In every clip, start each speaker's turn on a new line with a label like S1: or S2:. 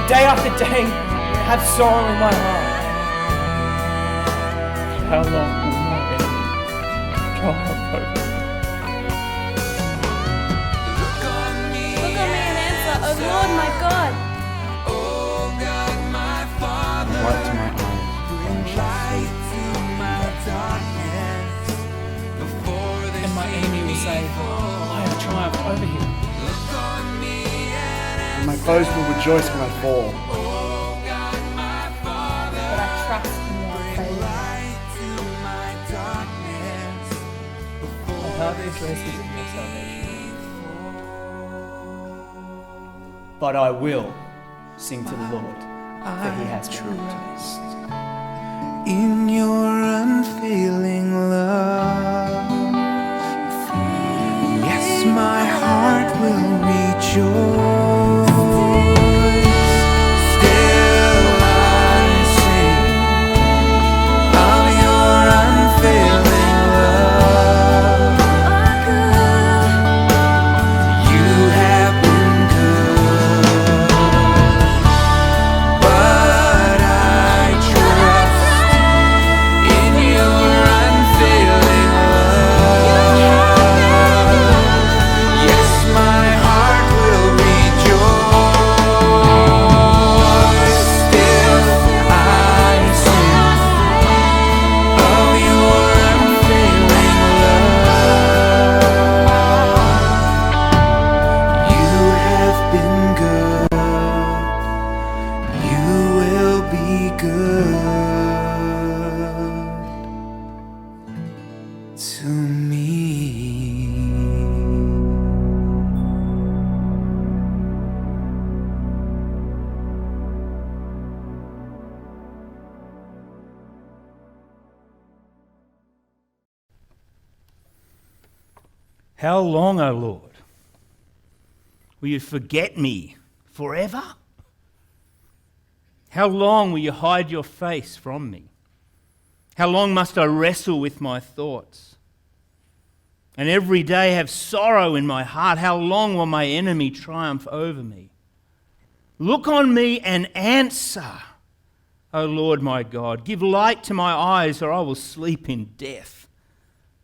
S1: Day after day, I have sorrow in my heart. How long will my enemy triumph over me?
S2: Look on me and answer, O Lord my God.
S3: Light to my eyes,
S1: And my enemy will say, I have triumphed over him.
S3: and my foes will rejoice when I fall.
S2: But I trust in your favour.
S1: My heart rejoices in your salvation. But I will sing to the Lord, for he has been good to me.
S4: In your unfailing love, yes, my heart will rejoice. Still I sing of your unfailing love. You have been good, but I trust in your to me.
S5: How long, O Lord, will you forget me forever? How long will you hide your face from me? How long must I wrestle with my thoughts? And every day have sorrow in my heart. How long will my enemy triumph over me? Look on me and answer, O Lord my God. Give light to my eyes, or I will sleep in death.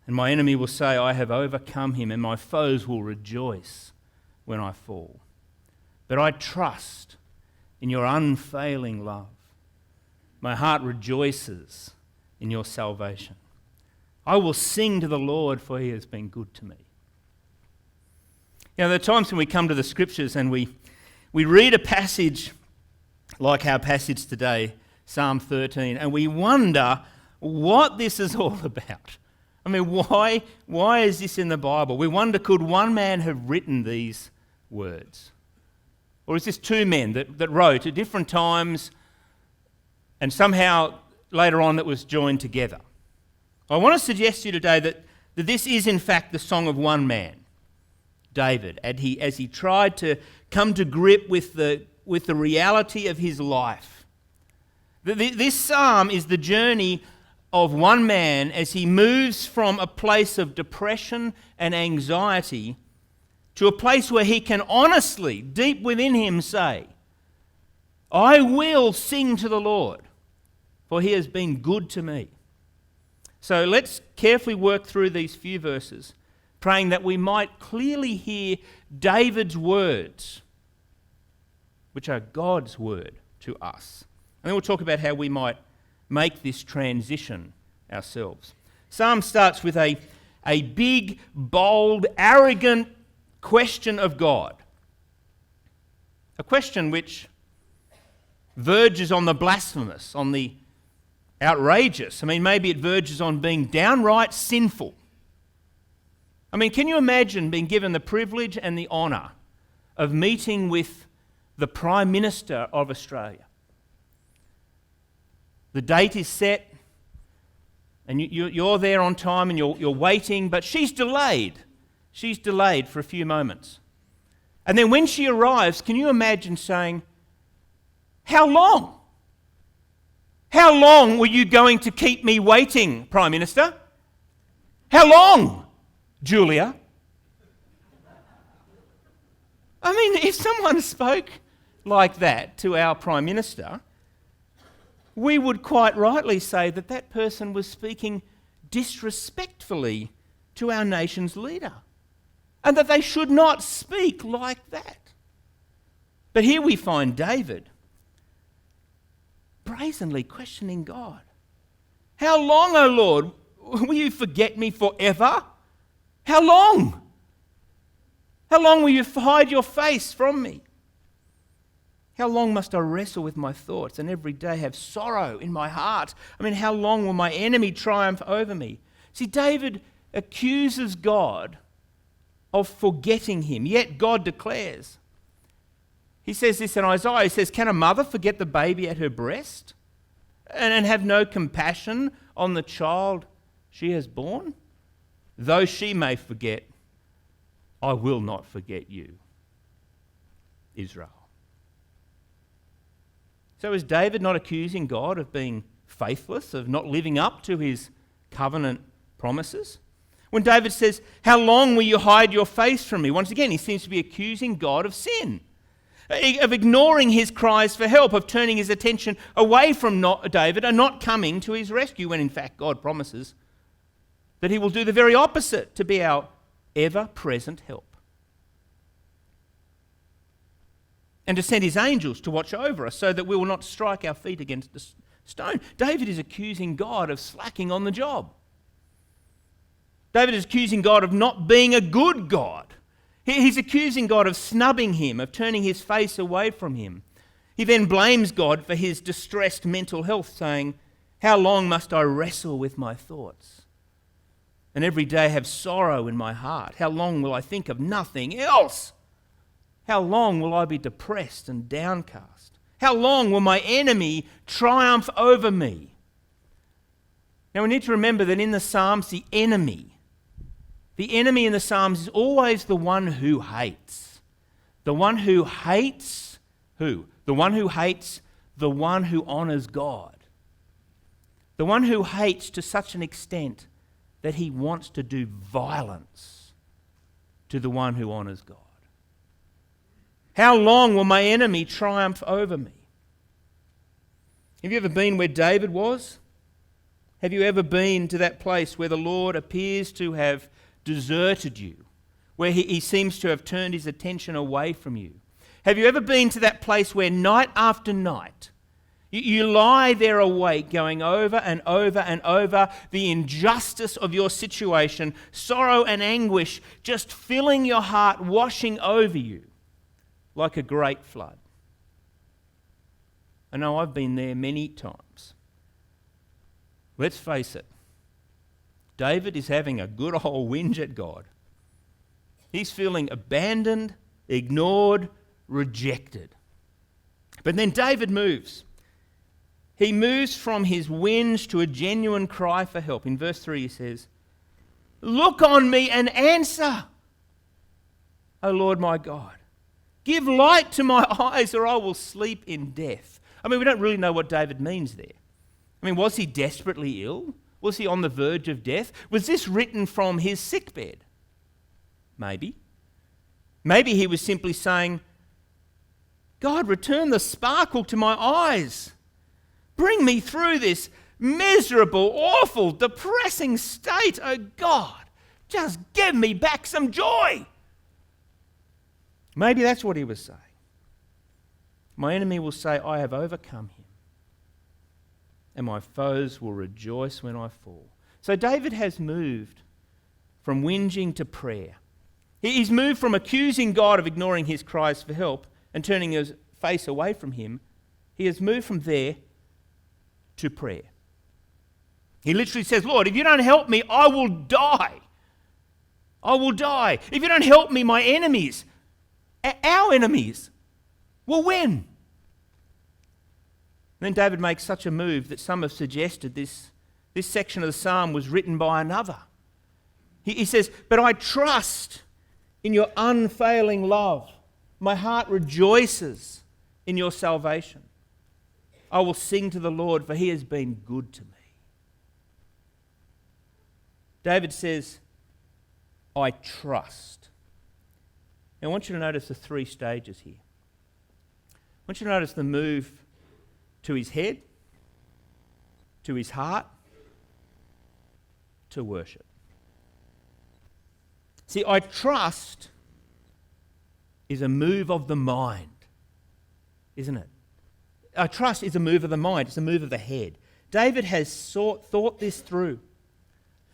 S5: And my enemy will say, I have overcome him, and my foes will rejoice when I fall. But I trust in your unfailing love. My heart rejoices in your salvation. I will sing to the Lord, for he has been good to me. You know, there are times when we come to the scriptures and we read a passage like our passage today, Psalm 13, and we wonder what this is all about. I mean, why is this in the Bible? We wonder, could one man have written these words? Or is this two men that wrote at different times and somehow later on that was joined together? I want to suggest to you today that this is in fact the song of one man, David, as he tried to come to grip with the reality of his life. This psalm is the journey of one man as he moves from a place of depression and anxiety to a place where he can honestly, deep within him, say, I will sing to the Lord, for he has been good to me. So let's carefully work through these few verses, praying that we might clearly hear David's words, which are God's word to us. And then we'll talk about how we might make this transition ourselves. Psalm starts with a big, bold, arrogant question of God. A question which verges on the blasphemous, on the outrageous. I mean, maybe it verges on being downright sinful. I mean, can you imagine being given the privilege and the honour of meeting with the Prime Minister of Australia? The date is set, and you're there on time, and you're waiting, but she's delayed. She's delayed for a few moments. And then when she arrives, can you imagine saying, how long? How long were you going to keep me waiting, Prime Minister? How long, Julia? I mean, if someone spoke like that to our Prime Minister, we would quite rightly say that that person was speaking disrespectfully to our nation's leader, and that they should not speak like that. But here we find David brazenly questioning God. How long, O Lord, will you forget me forever? How long? How long will you hide your face from me? How long must I wrestle with my thoughts and every day have sorrow in my heart? I mean, how long will my enemy triumph over me? See, David accuses God of forgetting him, yet God declares. He says this in Isaiah, he says, can a mother forget the baby at her breast and have no compassion on the child she has borne? Though she may forget, I will not forget you, Israel. So is David not accusing God of being faithless, of not living up to his covenant promises? When David says, how long will you hide your face from me? Once again, he seems to be accusing God of sin, of ignoring his cries for help, of turning his attention away from David and not coming to his rescue, when in fact God promises that he will do the very opposite, to be our ever-present help. And to send his angels to watch over us so that we will not strike our feet against the stone. David is accusing God of slacking on the job. David is accusing God of not being a good God. He's accusing God of snubbing him, of turning his face away from him. He then blames God for his distressed mental health, saying, how long must I wrestle with my thoughts? and every day have sorrow in my heart. How long will I think of nothing else? How long will I be depressed and downcast? How long will my enemy triumph over me? Now we need to remember that in the Psalms, the enemy in the Psalms is always the one who hates. The one who hates who? The one who hates the one who honours God. The one who hates to such an extent that he wants to do violence to the one who honours God. How long will my enemy triumph over me? Have you ever been where David was? Have you ever been to that place where the Lord appears to have deserted you, where he seems to have turned his attention away from you? Have you ever been to that place where night after night you lie there awake going over and over and over the injustice of your situation, sorrow and anguish just filling your heart, washing over you like a great flood? I know I've been there many times. Let's face it, David is having a good old whinge at God. He's feeling abandoned, ignored, rejected. But then David moves. He moves from his whinge to a genuine cry for help. In verse 3 he says, "Look on me and answer, O Lord my God. Give light to my eyes or I will sleep in death." I mean, we don't really know what David means there. I mean, was he desperately ill? Was he on the verge of death? Was this written from his sickbed? Maybe. Maybe he was simply saying, "God, return the sparkle to my eyes. Bring me through this miserable, awful, depressing state. Oh God, just give me back some joy." Maybe that's what he was saying. My enemy will say, "I have overcome him, and my foes will rejoice when I fall." So David has moved from whinging to prayer. He's moved from accusing God of ignoring his cries for help and turning his face away from him. He has moved from there to prayer. He literally says, "Lord, if you don't help me, I will die. I will die. If you don't help me, my enemies, our enemies, will win." Then David makes such a move that some have suggested this section of the psalm was written by another. He says, "But I trust in your unfailing love. My heart rejoices in your salvation. I will sing to the Lord, for he has been good to me." David says, "I trust." Now I want you to notice the three stages here. I want you to notice the move to his head, to his heart, to worship. See, I trust is a move of the mind, isn't it? I trust is a move of the mind. It's a move of the head. David has thought this through.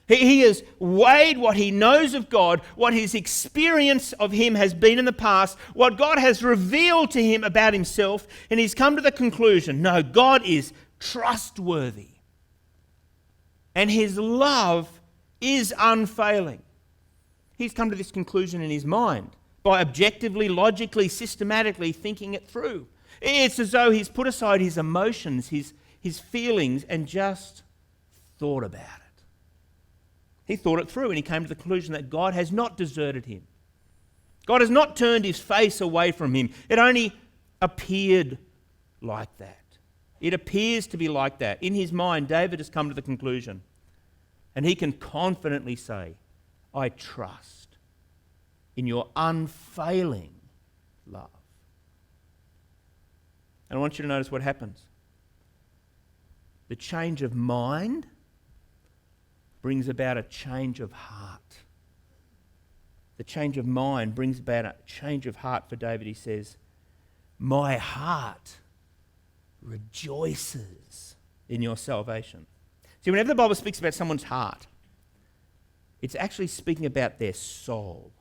S5: He has weighed what he knows of God, what his experience of him has been in the past, what God has revealed to him about himself, and he's come to the conclusion, no, God is trustworthy. And his love is unfailing. He's come to this conclusion in his mind by objectively, logically, systematically thinking it through. It's as though he's put aside his emotions, his feelings, and just thought about it. He thought it through and he came to the conclusion that God has not deserted him. God has not turned his face away from him. It only appeared like that. It appears to be like that. In his mind, David has come to the conclusion, and he can confidently say, I trust in your unfailing love. And I want you to notice what happens. The change of mind brings about a change of heart. The change of mind brings about a change of heart for David. He says, my heart rejoices in your salvation. See, whenever the Bible speaks about someone's heart, it's actually speaking about their soul.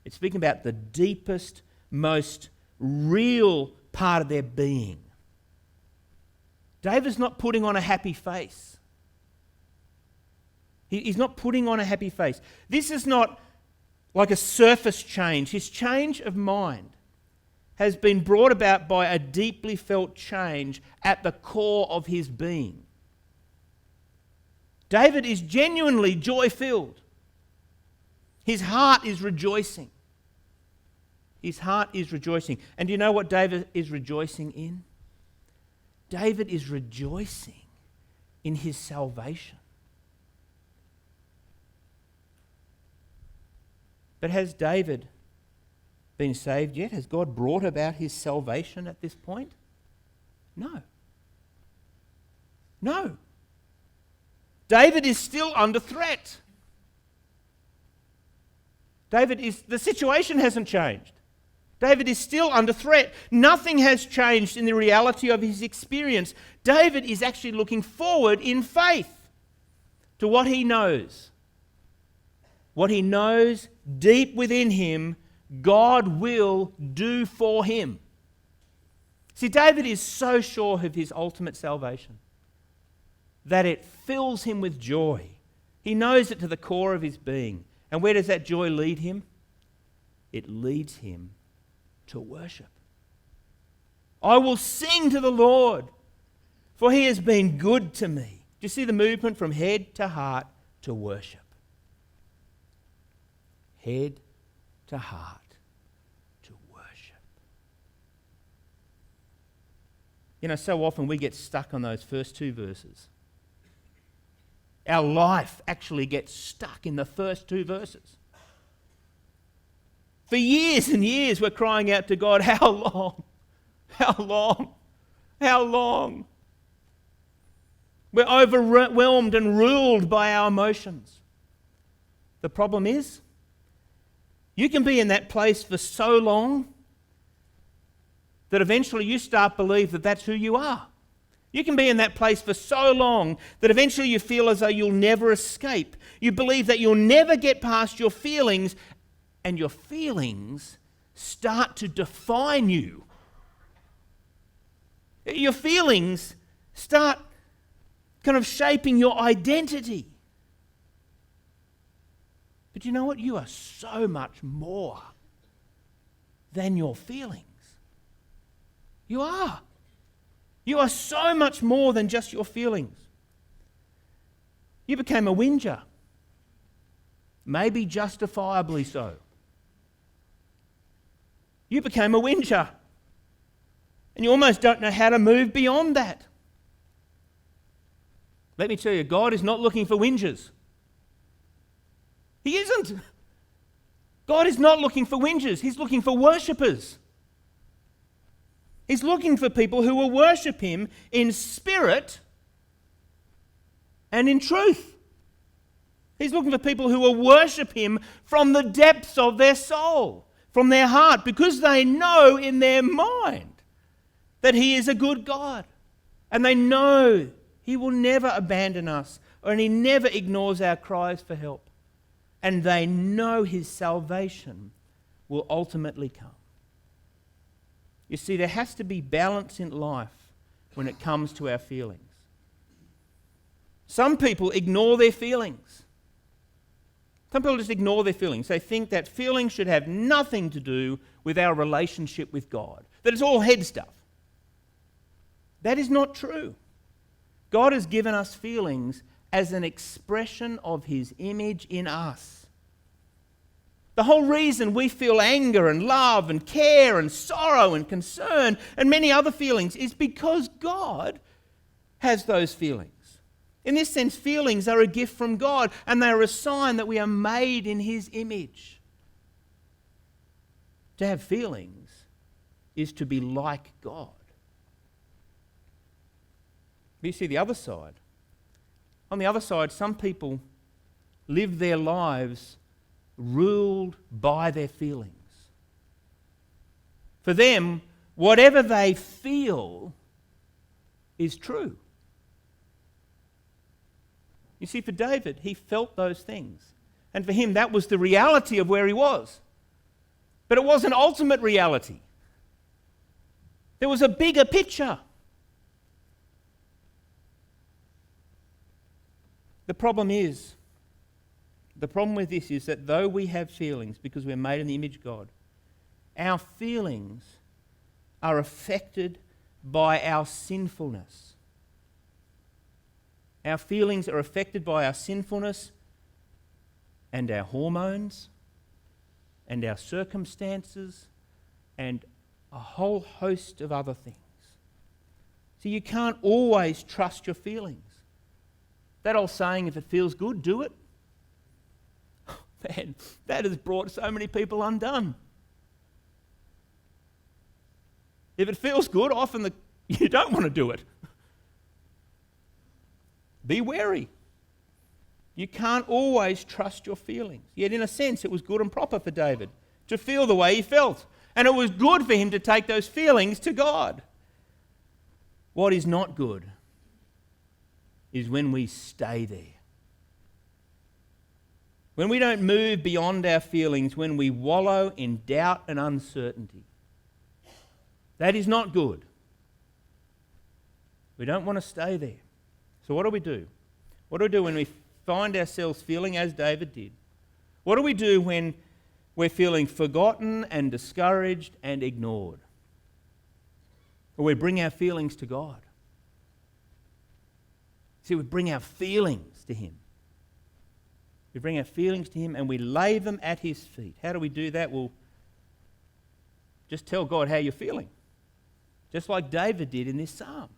S5: It's speaking about the deepest, most real part of their being. David's not putting on a happy face. He's not putting on a happy face. This is not like a surface change. His change of mind has been brought about by a deeply felt change at the core of his being. David is genuinely joy-filled. His heart is rejoicing. His heart is rejoicing. And do you know what David is rejoicing in? David is rejoicing in his salvation. But has David been saved yet? Has God brought about his salvation at this point? No. No. David is still under threat. The situation hasn't changed. David is still under threat. Nothing has changed in the reality of his experience. David is actually looking forward in faith to what he knows. What he knows deep within him, God will do for him. See, David is so sure of his ultimate salvation that it fills him with joy. He knows it to the core of his being. And where does that joy lead him? It leads him to worship. I will sing to the Lord, for he has been good to me. Do you see the movement from head to heart to worship? Head to heart to worship. You know, so often we get stuck on those first two verses. Our life actually gets stuck in the first two verses. For years and years we're crying out to God, how long? How long? How long? We're overwhelmed and ruled by our emotions. The problem is, you can be in that place for so long that eventually you start to believe that that's who you are. You can be in that place for so long that eventually you feel as though you'll never escape. You believe that you'll never get past your feelings, and your feelings start to define you. Your feelings start kind of shaping your identity. But you know what? You are so much more than your feelings. You are. You are so much more than just your feelings. You became a whinger. Maybe justifiably so. You became a whinger. And you almost don't know how to move beyond that. Let me tell you, God is not looking for whingers. He isn't. God is not looking for whingers. He's looking for worshippers. He's looking for people who will worship him in spirit and in truth. He's looking for people who will worship him from the depths of their soul, from their heart, because they know in their mind that he is a good God. And they know he will never abandon us, and he never ignores our cries for help. And they know his salvation will ultimately come. You see, there has to be balance in life when it comes to our feelings. Some people ignore their feelings. Some people just ignore their feelings. They think that feelings should have nothing to do with our relationship with God, that it's all head stuff. That is not true. God has given us feelings as an expression of his image in us. The whole reason we feel anger and love and care and sorrow and concern and many other feelings is because God has those feelings. In this sense, feelings are a gift from God, and they are a sign that we are made in his image. To have feelings is to be like God. But you see the other side. On the other side, some people live their lives ruled by their feelings. For them, whatever they feel is true. You see, for David, he felt those things. And for him, that was the reality of where he was. But it wasn't ultimate reality. There was a bigger picture. The problem is, The problem with this is that though we have feelings, because we're made in the image of God, our feelings are affected by our sinfulness. Our feelings are affected by our sinfulness and our hormones and our circumstances and a whole host of other things. So you can't always trust your feelings. That old saying, if it feels good, do it. Man, that has brought so many people undone. If it feels good, often you don't want to do it. Be wary. You can't always trust your feelings. Yet in a sense, it was good and proper for David to feel the way he felt. And it was good for him to take those feelings to God. What is not good is when we stay there. When we don't move beyond our feelings, when we wallow in doubt and uncertainty. That is not good. We don't want to stay there. So what do we do? What do we do when we find ourselves feeling as David did? What do we do when we're feeling forgotten and discouraged and ignored? Or we bring our feelings to God. See, we bring our feelings to Him. We bring our feelings to Him and we lay them at His feet. How do we do that? Well, just tell God how you're feeling. Just like David did in this psalm.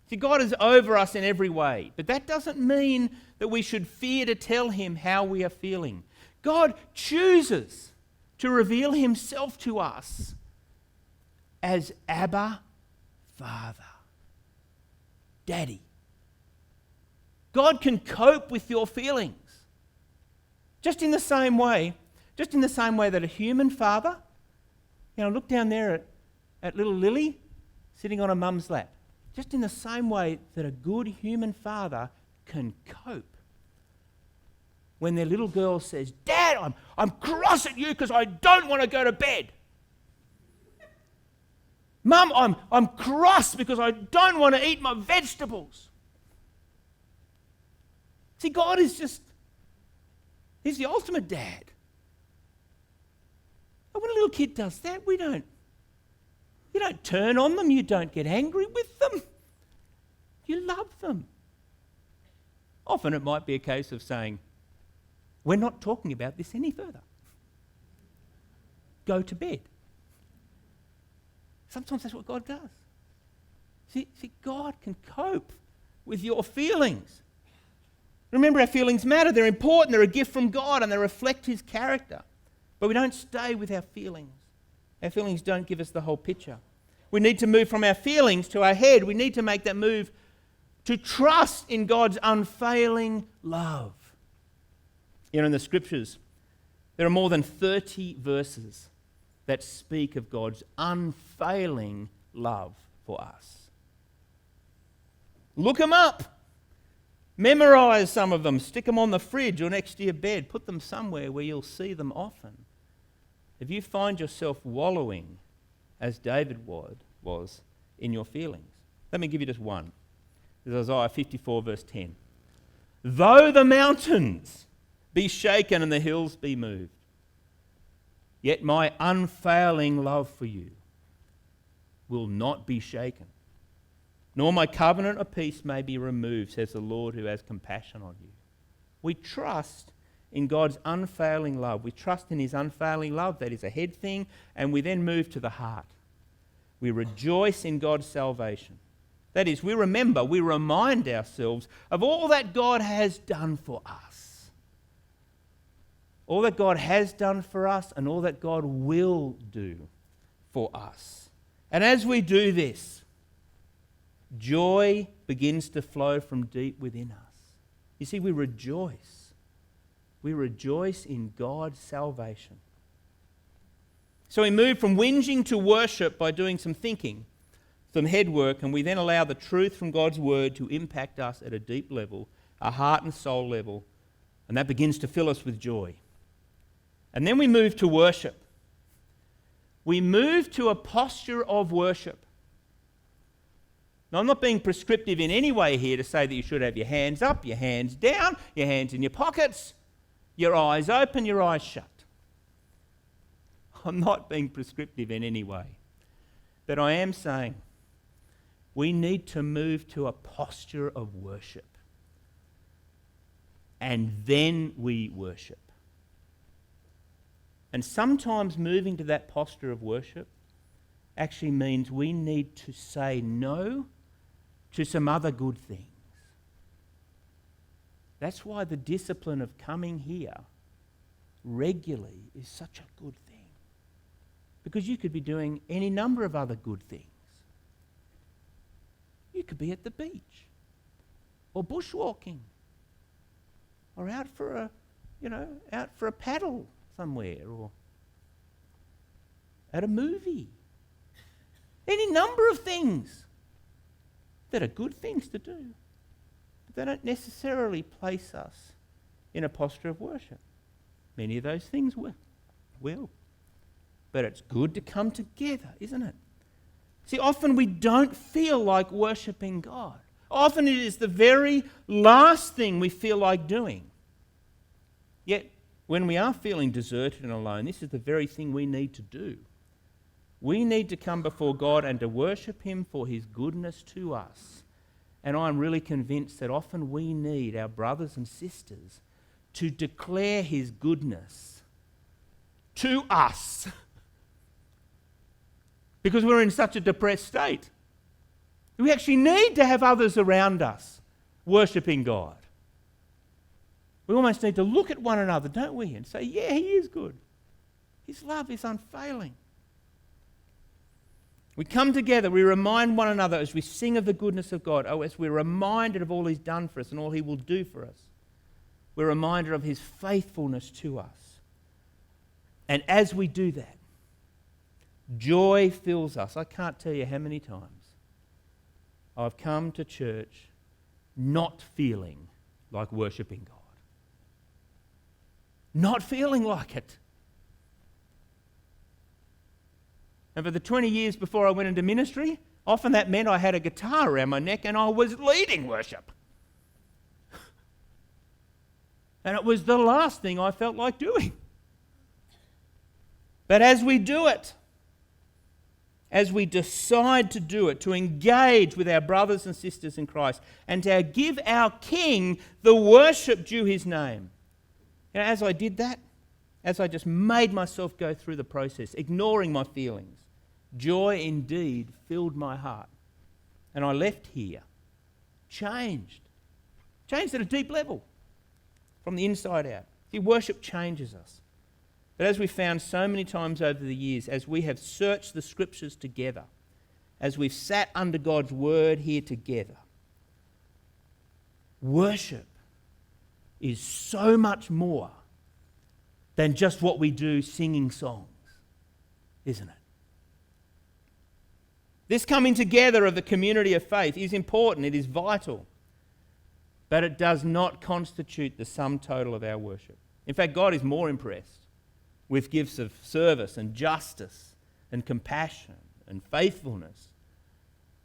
S5: See, God is over us in every way, but that doesn't mean that we should fear to tell Him how we are feeling. God chooses to reveal Himself to us as Abba, Father, Daddy. God can cope with your feelings. Just in the same way that a human father, look down there at little Lily sitting on her mum's lap. Just in the same way that a good human father can cope when their little girl says, "Dad, I'm cross at you because I don't want to go to bed. Mum, I'm cross because I don't want to eat my vegetables." See, God is He's the ultimate dad. And when a little kid does that, you don't turn on them, you don't get angry with them. You love them. Often it might be a case of saying, "We're not talking about this any further. Go to bed." Sometimes that's what God does. See, God can cope with your feelings. Remember, our feelings matter. They're important. They're a gift from God and they reflect His character. But we don't stay with our feelings. Our feelings don't give us the whole picture. We need to move from our feelings to our head. We need to make that move to trust in God's unfailing love. In the Scriptures, there are more than 30 verses that speak of God's unfailing love for us. Look them up. Memorize some of them. Stick them on the fridge or next to your bed. Put them somewhere where you'll see them often. If you find yourself wallowing, as David was, in your feelings, let me give you just one. This is Isaiah 54 verse 10. "Though the mountains be shaken and the hills be moved, yet my unfailing love for you will not be shaken. Nor my covenant of peace may be removed, says the Lord who has compassion on you." We trust in God's unfailing love. We trust in His unfailing love. That is a head thing. And we then move to the heart. We rejoice in God's salvation. That is, we remind ourselves of all that God has done for us. All that God has done for us and all that God will do for us. And as we do this, joy begins to flow from deep within us. You see, we rejoice. We rejoice in God's salvation. So we move from whinging to worship by doing some thinking, some head work, and we then allow the truth from God's word to impact us at a deep level, a heart and soul level, and that begins to fill us with joy. And then we move to worship. We move to a posture of worship. Now, I'm not being prescriptive in any way here to say that you should have your hands up, your hands down, your hands in your pockets. Your eyes open, your eyes shut. I'm not being prescriptive in any way, but I am saying we need to move to a posture of worship. And then we worship. And sometimes moving to that posture of worship actually means we need to say no to some other good things. That's why the discipline of coming here regularly is such a good thing. Because you could be doing any number of other good things. You could be at the beach, or bushwalking, or out for a paddle somewhere, or at a movie. Any number of things that are good things to do. But they don't necessarily place us in a posture of worship. Many of those things will. But it's good to come together, isn't it? See, often we don't feel like worshipping God. Often it is the very last thing we feel like doing. Yet, when we are feeling deserted and alone, this is the very thing we need to do. We need to come before God and to worship Him for His goodness to us. And I'm really convinced that often we need our brothers and sisters to declare His goodness to us. Because we're in such a depressed state. We actually need to have others around us worshipping God. We almost need to look at one another, don't we? And say, yeah, He is good. His love is unfailing. We come together, we remind one another as we sing of the goodness of God, as we're reminded of all He's done for us and all He will do for us. We're reminded of His faithfulness to us. And as we do that, joy fills us. I can't tell you how many times I've come to church not feeling like worshipping God. Not feeling like it. And for the 20 years before I went into ministry, often that meant I had a guitar around my neck and I was leading worship. And it was the last thing I felt like doing. But as we do it, as we decide to do it, to engage with our brothers and sisters in Christ, and to give our King the worship due His name. You know, as I did that, as I just made myself go through the process, ignoring my feelings, joy indeed filled my heart. And I left here changed. Changed at a deep level, from the inside out. See, worship changes us. But as we've found so many times over the years, as we have searched the Scriptures together, as we've sat under God's Word here together, worship is so much more than just what we do singing songs, isn't it? This coming together of the community of faith is important, it is vital, but it does not constitute the sum total of our worship. In fact, God is more impressed with gifts of service and justice and compassion and faithfulness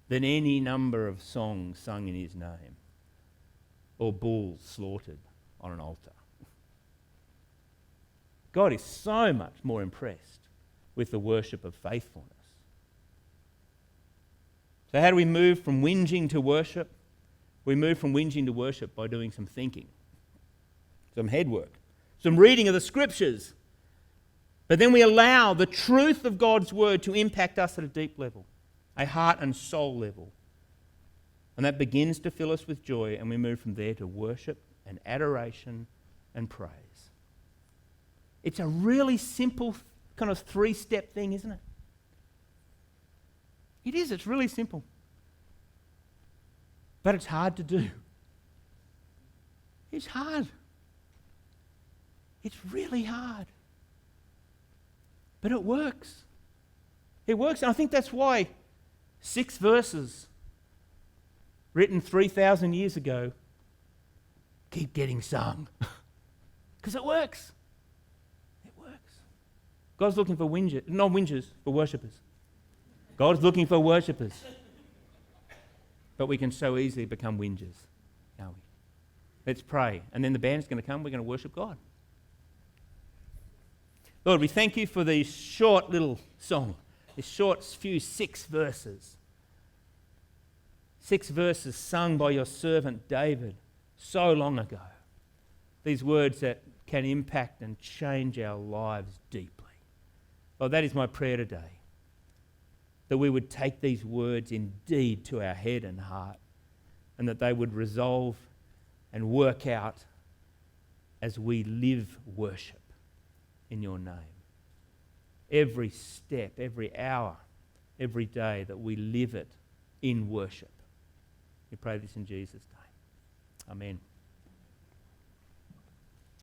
S5: than any number of songs sung in His name or bulls slaughtered on an altar. God is so much more impressed with the worship of faithfulness. So how do we move from whinging to worship? We move from whinging to worship by doing some thinking, some head work, some reading of the Scriptures. But then we allow the truth of God's Word to impact us at a deep level, a heart and soul level. And that begins to fill us with joy, and we move from there to worship and adoration and praise. It's a really simple kind of 3-step thing, isn't it? It is, it's really simple. But it's hard to do. It's hard. It's really hard. But it works. It works, and I think that's why 6 verses written 3,000 years ago keep getting sung. Because it works. It works. God's looking for not whingers, for worshippers. God's looking for worshippers. But we can so easily become whingers, can't we? Let's pray. And then the band's going to come, we're going to worship God. Lord, we thank you for these short little song, this short few 6 verses. 6 verses sung by your servant David so long ago. These words that can impact and change our lives deeply. Lord, that is my prayer today, that we would take these words indeed to our head and heart, and that they would resolve and work out as we live worship in your name. Every step, every hour, every day, that we live it in worship. We pray this in Jesus' name. Amen.